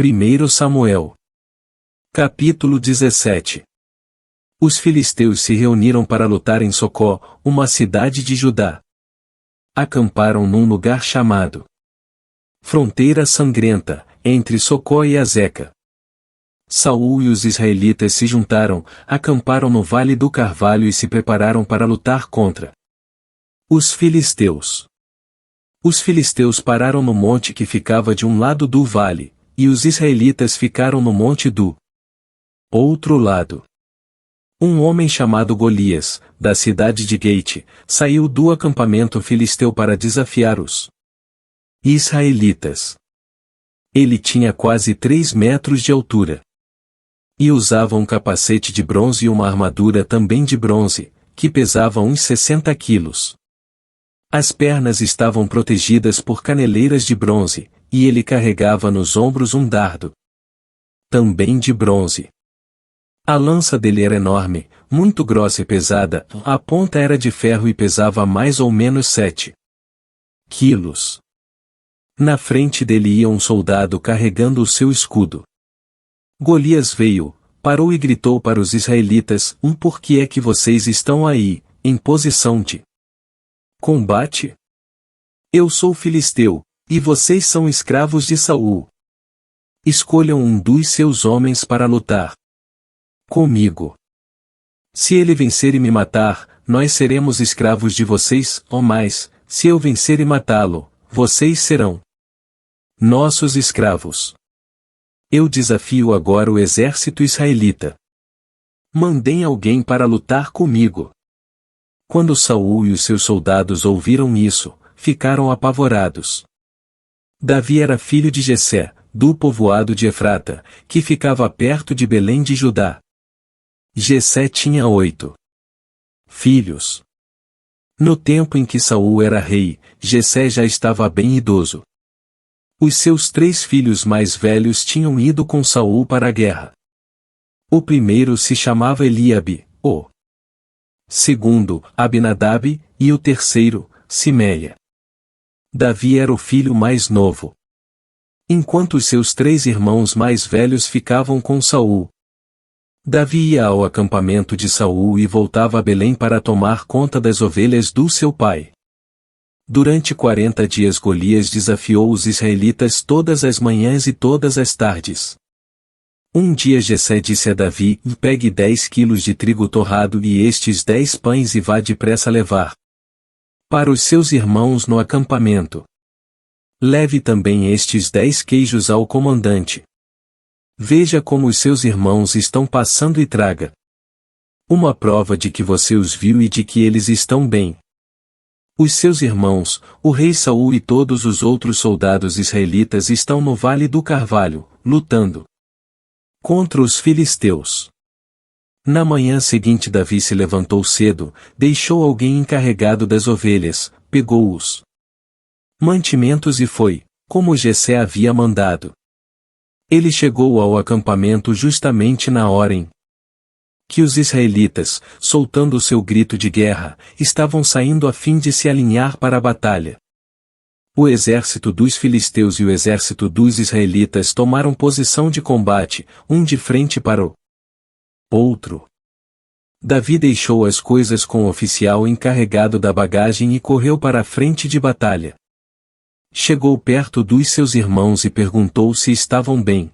1 Samuel. Capítulo 17. Os filisteus se reuniram para lutar em Socó, uma cidade de Judá. Acamparam num lugar chamado Fronteira Sangrenta, entre Socó e Azeca. Saul e os israelitas se juntaram, acamparam no Vale do Carvalho e se prepararam para lutar contra os filisteus. Os filisteus pararam no monte que ficava de um lado do vale, e os israelitas ficaram no monte do outro lado. Um homem chamado Golias, da cidade de Gate, saiu do acampamento filisteu para desafiar os israelitas. Ele tinha quase 3 metros de altura. E usava um capacete de bronze e uma armadura também de bronze, que pesava uns 60 quilos. As pernas estavam protegidas por caneleiras de bronze, e ele carregava nos ombros um dardo, também de bronze. A lança dele era enorme, muito grossa e pesada, a ponta era de ferro e pesava mais ou menos 7 quilos. Na frente dele ia um soldado carregando o seu escudo. Golias veio, parou e gritou para os israelitas: Por que é que vocês estão aí, em posição de combate? Eu sou filisteu, e vocês são escravos de Saul. Escolham um dos seus homens para lutar comigo. Se ele vencer e me matar, nós seremos escravos de vocês, ou mais, se eu vencer e matá-lo, vocês serão nossos escravos. Eu desafio agora o exército israelita. Mandem alguém para lutar comigo. Quando Saul e os seus soldados ouviram isso, ficaram apavorados. Davi era filho de Jessé, do povoado de Efrata, que ficava perto de Belém de Judá. Jessé tinha 8 filhos. No tempo em que Saul era rei, Jessé já estava bem idoso. Os seus 3 filhos mais velhos tinham ido com Saul para a guerra. O primeiro se chamava Eliabe, o segundo, Abinadab, e o terceiro, Simeia. Davi era o filho mais novo. Enquanto os seus 3 irmãos mais velhos ficavam com Saul. Davi ia ao acampamento de Saul e voltava a Belém para tomar conta das ovelhas do seu pai. Durante 40 dias Golias desafiou os israelitas todas as manhãs e todas as tardes. Um dia Jessé disse a Davi: Pegue 10 quilos de trigo torrado e estes 10 pães e vá depressa levar para os seus irmãos no acampamento. Leve também estes 10 queijos ao comandante. Veja como os seus irmãos estão passando e traga uma prova de que você os viu e de que eles estão bem. Os seus irmãos, o rei Saul e todos os outros soldados israelitas estão no Vale do Carvalho, lutando contra os filisteus. Na manhã seguinte Davi se levantou cedo, deixou alguém encarregado das ovelhas, pegou os mantimentos e foi, como Jessé havia mandado. Ele chegou ao acampamento justamente na hora em que os israelitas, soltando o seu grito de guerra, estavam saindo a fim de se alinhar para a batalha. O exército dos filisteus e o exército dos israelitas tomaram posição de combate, um de frente para o outro. Davi deixou as coisas com o oficial encarregado da bagagem e correu para a frente de batalha. Chegou perto dos seus irmãos e perguntou se estavam bem.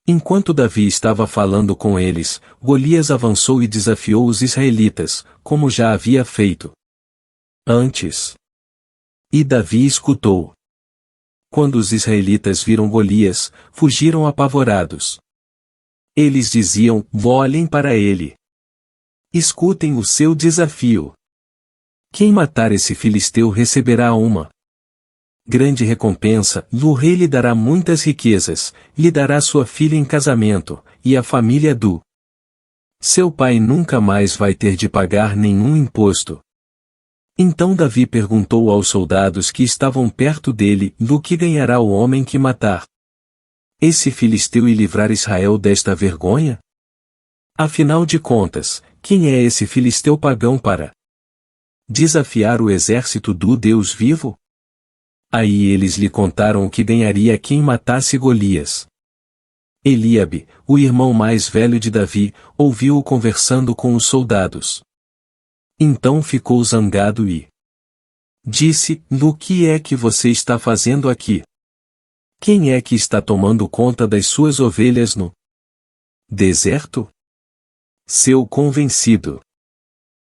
Enquanto Davi estava falando com eles, Golias avançou e desafiou os israelitas, como já havia feito antes. E Davi escutou. Quando os israelitas viram Golias, fugiram apavorados. Eles diziam: olhem para ele. Escutem o seu desafio. Quem matar esse filisteu receberá uma grande recompensa, e o rei lhe dará muitas riquezas, lhe dará sua filha em casamento, e a família do seu pai nunca mais vai ter de pagar nenhum imposto. Então Davi perguntou aos soldados que estavam perto dele: do que ganhará o homem que matar esse filisteu e livrar Israel desta vergonha? Afinal de contas, quem é esse filisteu pagão para desafiar o exército do Deus vivo? Aí eles lhe contaram o que ganharia quem matasse Golias. Eliabe, o irmão mais velho de Davi, ouviu-o conversando com os soldados. Então ficou zangado e disse: "O que é que você está fazendo aqui? Quem é que está tomando conta das suas ovelhas no deserto? Seu convencido.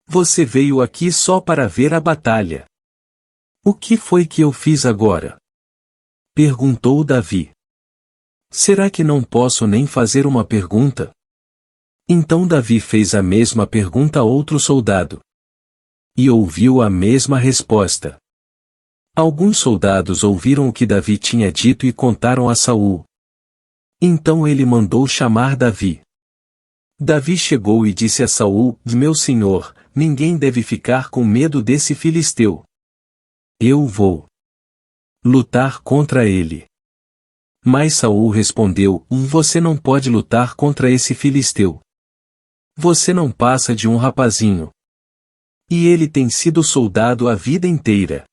Você veio aqui só para ver a batalha. O que foi que eu fiz agora?" perguntou Davi. "Será que não posso nem fazer uma pergunta?" Então Davi fez a mesma pergunta a outro soldado. E ouviu a mesma resposta. Alguns soldados ouviram o que Davi tinha dito e contaram a Saul. Então ele mandou chamar Davi. Davi chegou e disse a Saul: "Meu senhor, ninguém deve ficar com medo desse filisteu. Eu vou lutar contra ele." Mas Saul respondeu: "Você não pode lutar contra esse filisteu. Você não passa de um rapazinho. E ele tem sido soldado a vida inteira."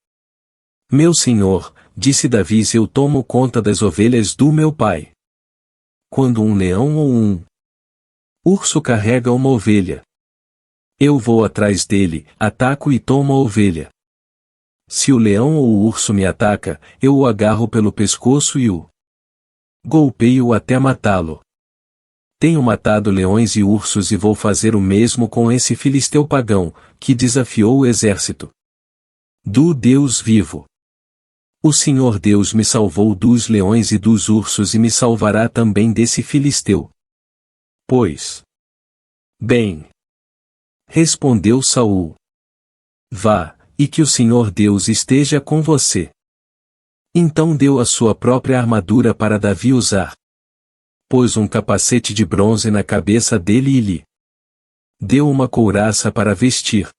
"Meu senhor", disse Davi, "eu tomo conta das ovelhas do meu pai. Quando um leão ou um urso carrega uma ovelha, eu vou atrás dele, ataco e tomo a ovelha. Se o leão ou o urso me ataca, eu o agarro pelo pescoço e o golpeio até matá-lo. Tenho matado leões e ursos e vou fazer o mesmo com esse filisteu pagão, que desafiou o exército do Deus vivo. O Senhor Deus me salvou dos leões e dos ursos e me salvará também desse filisteu." "Pois bem", respondeu Saul, "vá, e que o Senhor Deus esteja com você." Então deu a sua própria armadura para Davi usar. Pôs um capacete de bronze na cabeça dele e lhe deu uma couraça para vestir.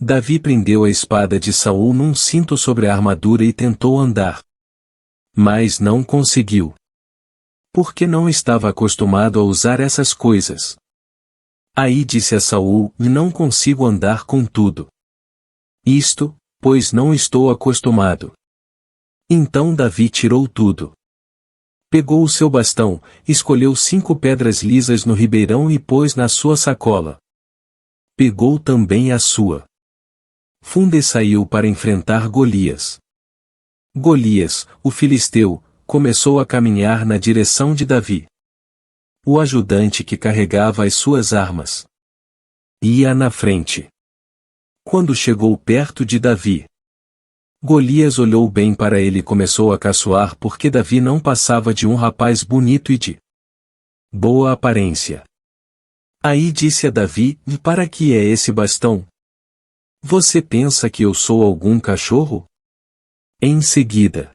Davi prendeu a espada de Saul num cinto sobre a armadura e tentou andar. Mas não conseguiu. Porque não estava acostumado a usar essas coisas. Aí disse a Saul: "Não consigo andar com tudo isto, pois não estou acostumado." Então Davi tirou tudo. Pegou o seu bastão, escolheu 5 pedras lisas no ribeirão e pôs na sua sacola. Pegou também a sua funda e saiu para enfrentar Golias. Golias, o filisteu, começou a caminhar na direção de Davi. O ajudante que carregava as suas armas ia na frente. Quando chegou perto de Davi, Golias olhou bem para ele e começou a caçoar porque Davi não passava de um rapaz bonito e de boa aparência. Aí disse a Davi: "Para que é esse bastão? Você pensa que eu sou algum cachorro?" Em seguida,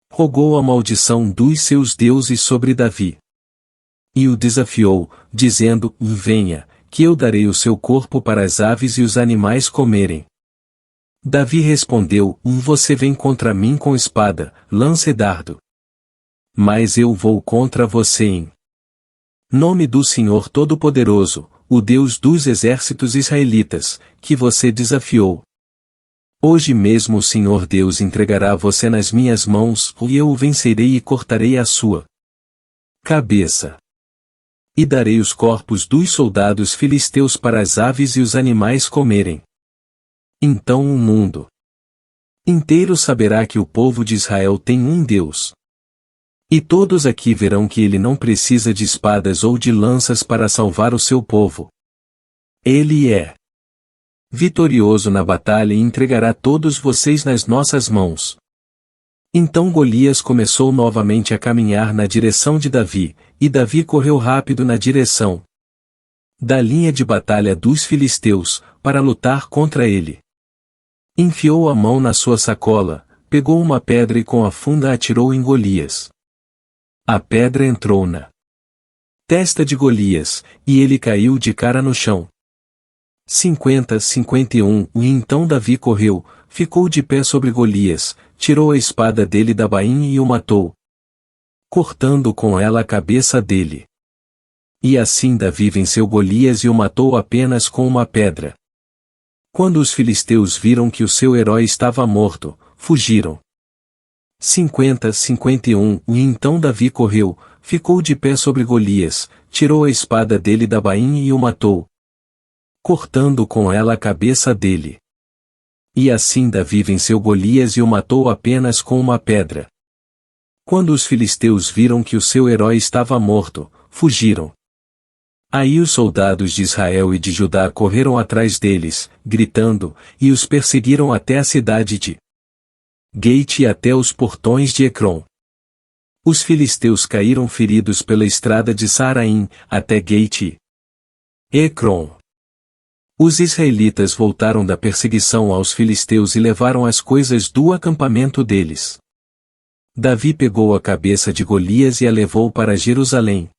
rogou a maldição dos seus deuses sobre Davi. E o desafiou, dizendo: "Venha, que eu darei o seu corpo para as aves e os animais comerem." Davi respondeu: "Você vem contra mim com espada, lança e dardo. Mas eu vou contra você em nome do Senhor Todo-Poderoso, o Deus dos exércitos israelitas, que você desafiou. Hoje mesmo o Senhor Deus entregará você nas minhas mãos, e eu o vencerei e cortarei a sua cabeça. E darei os corpos dos soldados filisteus para as aves e os animais comerem. Então o mundo inteiro saberá que o povo de Israel tem um Deus. E todos aqui verão que ele não precisa de espadas ou de lanças para salvar o seu povo. Ele é vitorioso na batalha e entregará todos vocês nas nossas mãos." Então Golias começou novamente a caminhar na direção de Davi, e Davi correu rápido na direção da linha de batalha dos filisteus, para lutar contra ele. Enfiou a mão na sua sacola, pegou uma pedra e com a funda atirou em Golias. A pedra entrou na testa de Golias, e ele caiu de cara no chão. 50-51 E então Davi correu, ficou de pé sobre Golias, tirou a espada dele da bainha e o matou, cortando com ela a cabeça dele. E assim Davi venceu Golias e o matou apenas com uma pedra. Quando os filisteus viram que o seu herói estava morto, fugiram. 50-51 E então Davi correu, ficou de pé sobre Golias, tirou a espada dele da bainha e o matou, cortando com ela a cabeça dele. E assim Davi venceu Golias e o matou apenas com uma pedra. Quando os filisteus viram que o seu herói estava morto, fugiram. Aí os soldados de Israel e de Judá correram atrás deles, gritando, e os perseguiram até a cidade de Gate e até os portões de Ecrom. Os filisteus caíram feridos pela estrada de Saraim, até Gate e Ecrom. Os israelitas voltaram da perseguição aos filisteus e levaram as coisas do acampamento deles. Davi pegou a cabeça de Golias e a levou para Jerusalém.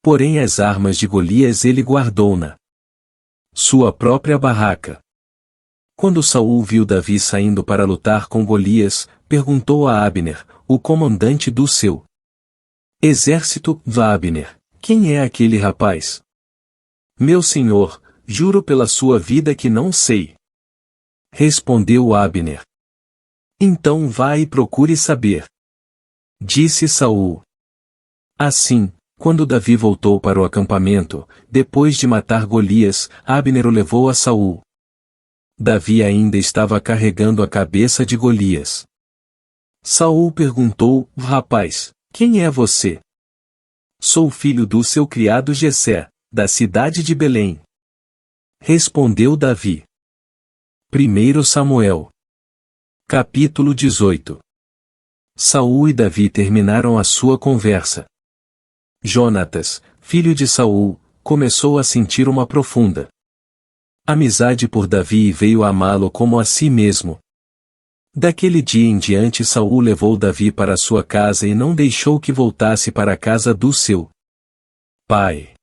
Porém as armas de Golias ele guardou na sua própria barraca. Quando Saul viu Davi saindo para lutar com Golias, perguntou a Abner, o comandante do seu exército: Abner, quem é aquele rapaz? Meu senhor, juro pela sua vida que não sei. Respondeu Abner. Então vá e procure saber. Disse Saul. Assim, quando Davi voltou para o acampamento, depois de matar Golias, Abner o levou a Saul. Davi ainda estava carregando a cabeça de Golias. Saul perguntou: Rapaz, quem é você? Sou filho do seu criado Jessé, da cidade de Belém. Respondeu Davi. 1 Samuel. Capítulo 18. Saul e Davi terminaram a sua conversa. Jonatas, filho de Saul, começou a sentir uma profunda amizade por Davi e veio a amá-lo como a si mesmo. Daquele dia em diante Saul levou Davi para sua casa e não deixou que voltasse para a casa do seu pai.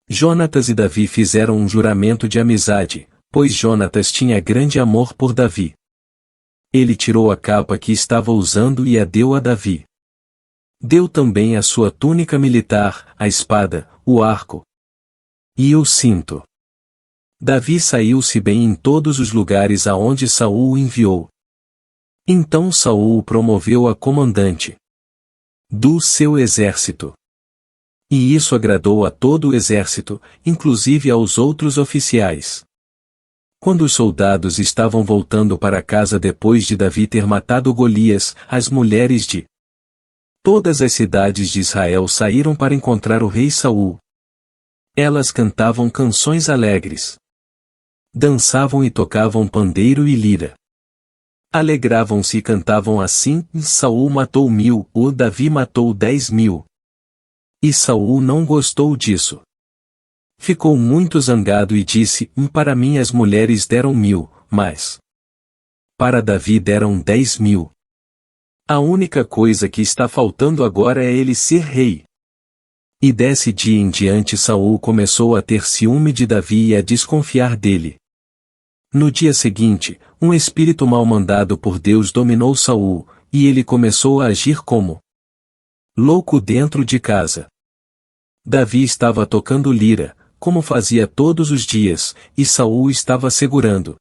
Jonatas e Davi fizeram um juramento de amizade, pois Jonatas tinha grande amor por Davi. Ele tirou a capa que estava usando e a deu a Davi. Deu também a sua túnica militar, a espada, o arco e o cinto. Davi saiu-se bem em todos os lugares aonde Saul o enviou. Então Saul o promoveu a comandante do seu exército. E isso agradou a todo o exército, inclusive aos outros oficiais. Quando os soldados estavam voltando para casa depois de Davi ter matado Golias, as mulheres de todas as cidades de Israel saíram para encontrar o rei Saul. Elas cantavam canções alegres. Dançavam e tocavam pandeiro e lira. Alegravam-se e cantavam assim: Saul matou 1000, o Davi matou 10.000. E Saul não gostou disso. Ficou muito zangado e disse: Para mim as mulheres deram 1000, mas para Davi deram 10.000. A única coisa que está faltando agora é ele ser rei. E desse dia em diante Saul começou a ter ciúme de Davi e a desconfiar dele. No dia seguinte, um espírito mal-mandado por Deus dominou Saul, e ele começou a agir como louco dentro de casa. Davi estava tocando lira, como fazia todos os dias, e Saul estava segurando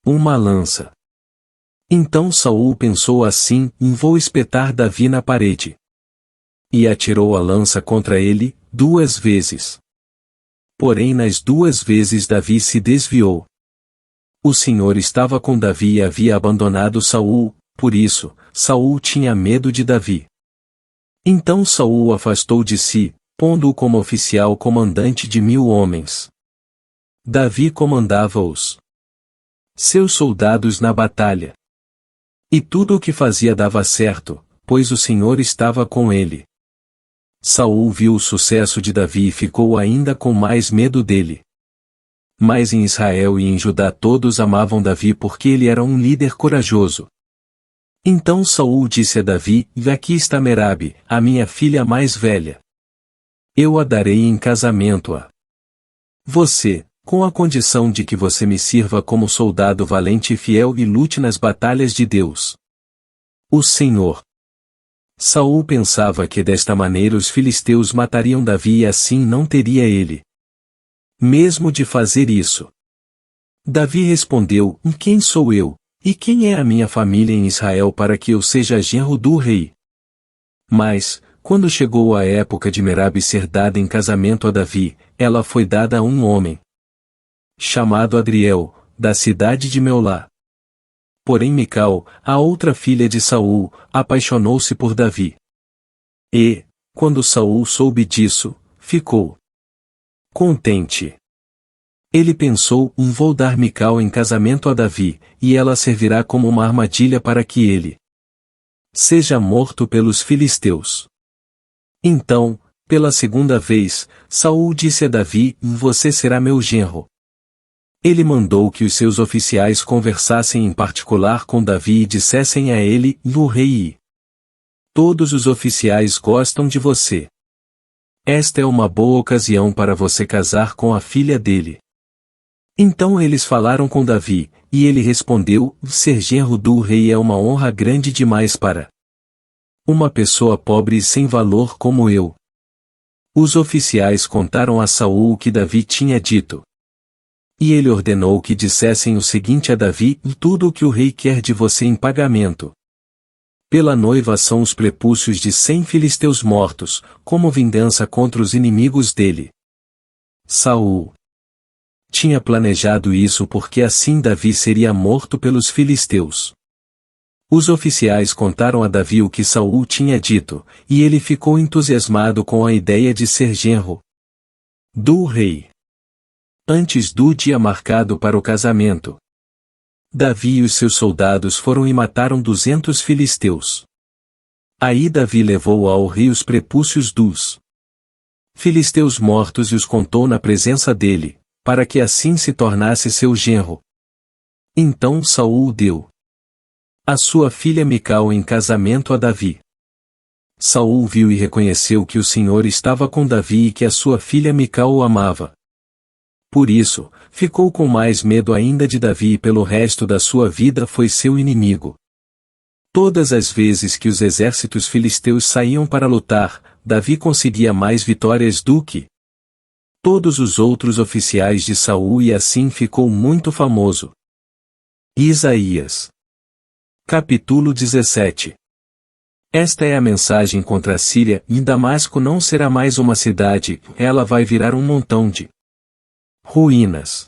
uma lança. Então Saul pensou assim: vou espetar Davi na parede. E atirou a lança contra ele, 2 vezes. Porém nas 2 vezes Davi se desviou. O Senhor estava com Davi e havia abandonado Saul, por isso, Saul tinha medo de Davi. Então Saul o afastou de si, pondo-o como oficial comandante de 1000 homens. Davi comandava os seus soldados na batalha. E tudo o que fazia dava certo, pois o Senhor estava com ele. Saul viu o sucesso de Davi e ficou ainda com mais medo dele. Mas em Israel e em Judá todos amavam Davi porque ele era um líder corajoso. Então Saul disse a Davi: Aqui está Merabe, a minha filha mais velha. Eu a darei em casamento a você, com a condição de que você me sirva como soldado valente e fiel e lute nas batalhas de Deus, o Senhor. Saul pensava que desta maneira os filisteus matariam Davi e assim não teria ele mesmo de fazer isso. Davi respondeu: Quem sou eu, e quem é a minha família em Israel para que eu seja genro do rei? Mas, Quando chegou a época de Merabe ser dada em casamento a Davi, ela foi dada a um homem chamado Adriel, da cidade de Meolá. Porém Mical, a outra filha de Saul, apaixonou-se por Davi. E, quando Saul soube disso, ficou contente. Ele pensou: vou dar Mical em casamento a Davi, e ela servirá como uma armadilha para que ele seja morto pelos filisteus. Então, pela segunda vez, Saul disse a Davi: você será meu genro. Ele mandou que os seus oficiais conversassem em particular com Davi e dissessem a ele: o rei todos os oficiais gostam de você. Esta é uma boa ocasião para você casar com a filha dele. Então eles falaram com Davi, e ele respondeu: ser genro do rei é uma honra grande demais para uma pessoa pobre e sem valor como eu. Os oficiais contaram a Saul o que Davi tinha dito. E ele ordenou que dissessem o seguinte a Davi: tudo o que o rei quer de você em pagamento pela noiva são os prepúcios de 100 filisteus mortos, como vingança contra os inimigos dele. Saul tinha planejado isso porque assim Davi seria morto pelos filisteus. Os oficiais contaram a Davi o que Saul tinha dito, e ele ficou entusiasmado com a ideia de ser genro do rei. Antes do dia marcado para o casamento, Davi e os seus soldados foram e mataram 200 filisteus. Aí Davi levou ao rei os prepúcios dos filisteus mortos e os contou na presença dele, para que assim se tornasse seu genro. Então Saul deu a sua filha Mical em casamento a Davi. Saul viu e reconheceu que o Senhor estava com Davi e que a sua filha Mical o amava. Por isso, ficou com mais medo ainda de Davi e pelo resto da sua vida foi seu inimigo. Todas as vezes que os exércitos filisteus saíam para lutar, Davi conseguia mais vitórias do que todos os outros oficiais de Saul e assim ficou muito famoso. Isaías Capítulo 17. Esta é a mensagem contra a Síria: e Damasco não será mais uma cidade, ela vai virar um montão de ruínas.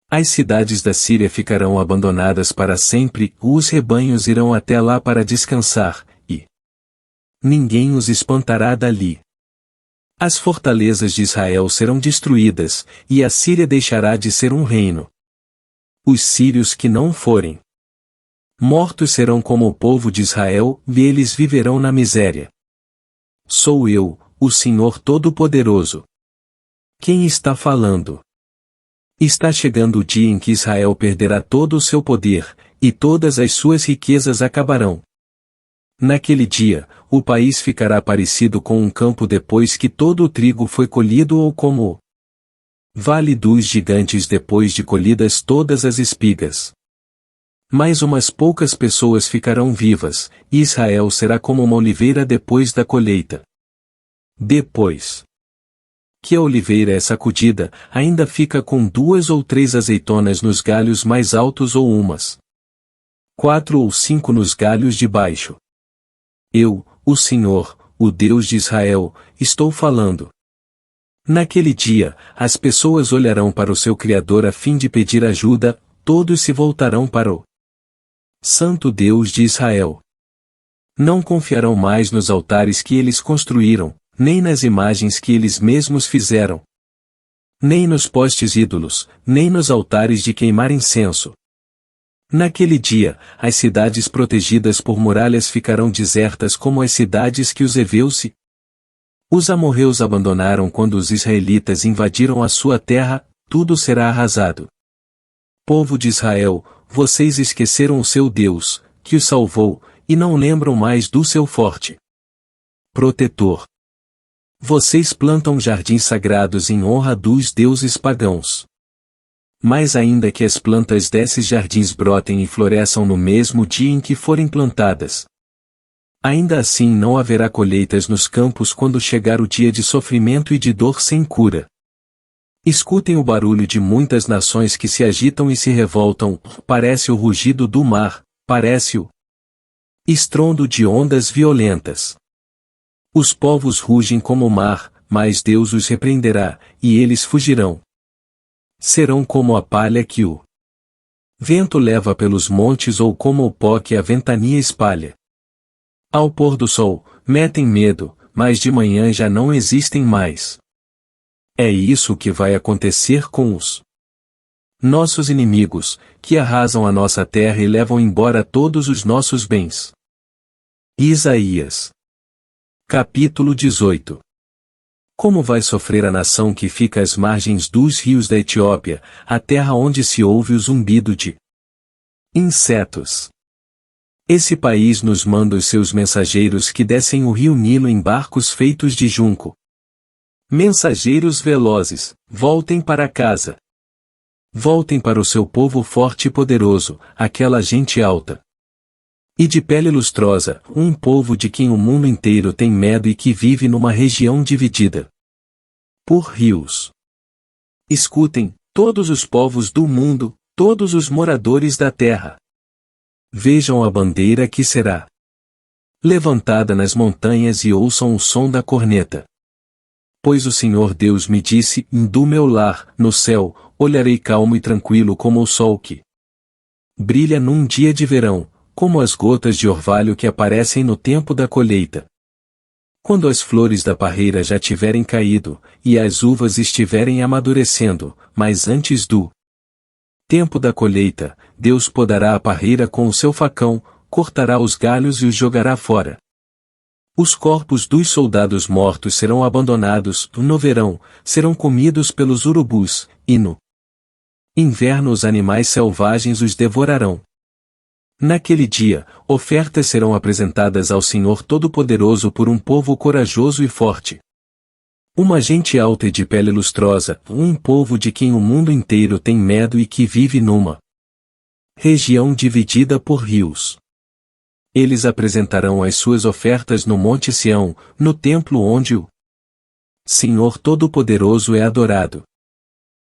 As cidades da Síria ficarão abandonadas para sempre, os rebanhos irão até lá para descansar, e ninguém os espantará dali. As fortalezas de Israel serão destruídas, e a Síria deixará de ser um reino. Os sírios que não forem mortos serão como o povo de Israel, e eles viverão na miséria. Sou eu, o Senhor Todo-Poderoso. Quem está falando? Está chegando o dia em que Israel perderá todo o seu poder, e todas as suas riquezas acabarão. Naquele dia, o país ficará parecido com um campo depois que todo o trigo foi colhido ou como o vale dos gigantes depois de colhidas todas as espigas. Mais umas poucas pessoas ficarão vivas, e Israel será como uma oliveira depois da colheita. Depois que a oliveira é sacudida, ainda fica com 2 ou 3 azeitonas nos galhos mais altos ou umas 4 ou 5 nos galhos de baixo. Eu, o Senhor, o Deus de Israel, estou falando. Naquele dia, as pessoas olharão para o seu Criador a fim de pedir ajuda, todos se voltarão para o Santo Deus de Israel. Não confiarão mais nos altares que eles construíram, nem nas imagens que eles mesmos fizeram, nem nos postes ídolos, nem nos altares de queimar incenso. Naquele dia, as cidades protegidas por muralhas ficarão desertas como as cidades que os heveus e os amorreus abandonaram quando os israelitas invadiram a sua terra, tudo será arrasado. Povo de Israel, vocês esqueceram o seu Deus, que os salvou, e não lembram mais do seu forte protetor. Vocês plantam jardins sagrados em honra dos deuses pagãos. Mas ainda que as plantas desses jardins brotem e floresçam no mesmo dia em que forem plantadas, ainda assim não haverá colheitas nos campos quando chegar o dia de sofrimento e de dor sem cura. Escutem o barulho de muitas nações que se agitam e se revoltam, parece o rugido do mar, parece o estrondo de ondas violentas. Os povos rugem como o mar, mas Deus os repreenderá, e eles fugirão. Serão como a palha que o vento leva pelos montes ou como o pó que a ventania espalha. Ao pôr do sol, metem medo, mas de manhã já não existem mais. É isso que vai acontecer com os nossos inimigos, que arrasam a nossa terra e levam embora todos os nossos bens. Isaías. Capítulo 18. Como vai sofrer a nação que fica às margens dos rios da Etiópia, a terra onde se ouve o zumbido de insetos. Esse país nos manda os seus mensageiros que descem o rio Nilo em barcos feitos de junco. Mensageiros velozes, voltem para casa. Voltem para o seu povo forte e poderoso, aquela gente alta e de pele lustrosa, um povo de quem o mundo inteiro tem medo e que vive numa região dividida por rios. Escutem, todos os povos do mundo, todos os moradores da terra. Vejam a bandeira que será levantada nas montanhas e ouçam o som da corneta. Pois o Senhor Deus me disse, do meu lar, no céu, olharei calmo e tranquilo como o sol que brilha num dia de verão, como as gotas de orvalho que aparecem no tempo da colheita. Quando as flores da parreira já tiverem caído, e as uvas estiverem amadurecendo, mas antes do tempo da colheita, Deus podará a parreira com o seu facão, cortará os galhos e os jogará fora. Os corpos dos soldados mortos serão abandonados, no verão, serão comidos pelos urubus, e no inverno os animais selvagens os devorarão. Naquele dia, ofertas serão apresentadas ao Senhor Todo-Poderoso por um povo corajoso e forte. Uma gente alta e de pele lustrosa, um povo de quem o mundo inteiro tem medo e que vive numa região dividida por rios. Eles apresentarão as suas ofertas no Monte Sião, no templo onde o Senhor Todo-Poderoso é adorado.